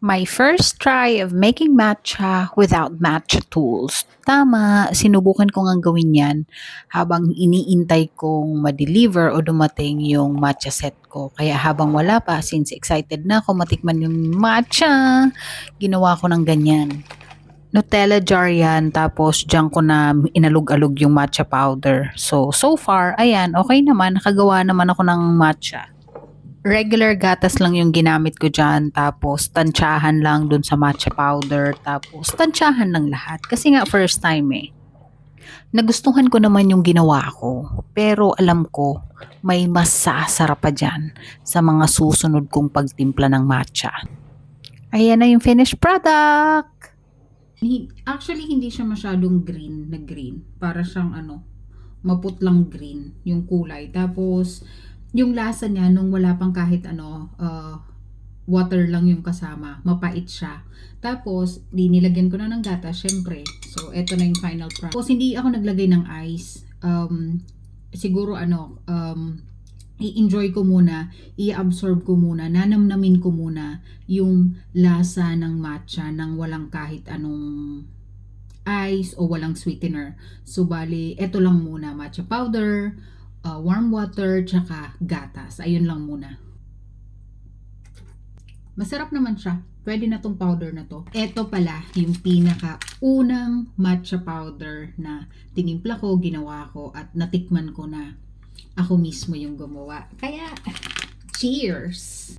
My first try of making matcha without matcha tools. Tama, sinubukan ko ngang gawin yan habang iniintay kong ma-deliver o dumating yung matcha set ko. Kaya habang wala pa, since excited na ako matikman yung matcha, ginawa ko ng ganyan. Nutella jar yan, tapos diyan ko na inalog-alog yung matcha powder. So far, ayan, okay naman, nakagawa naman ako ng matcha. Regular gatas lang yung ginamit ko diyan, tapos tantsahan lang dun sa matcha powder, tapos tantsahan lang lahat. Kasi nga first time eh. Nagustuhan ko naman yung ginawa ko, pero alam ko may mas sasarap pa dyan sa mga susunod kong pagtimpla ng matcha. Ayan na yung finished product! Actually, hindi siya masyadong green na green. Para siyang maputlang green yung kulay. Tapos, yung lasa niya nung wala pang kahit water lang yung kasama, mapait siya. Tapos, nilagyan ko na ng gatas, syempre. So, eto na yung final product. Tapos, hindi ako naglagay ng ice. Siguro i-enjoy ko muna, i-absorb ko muna, nanamnamin ko muna yung lasa ng matcha nang walang kahit anong ice o walang sweetener. So, bali, eto lang muna, matcha powder, warm water, tsaka gatas. Ayun lang muna. Masarap naman siya. Pwede na tong powder na to. Ito pala yung pinaka-unang matcha powder na tinimpla ko, ginawa ko, at natikman ko na ako mismo yung gumawa. Kaya, cheers!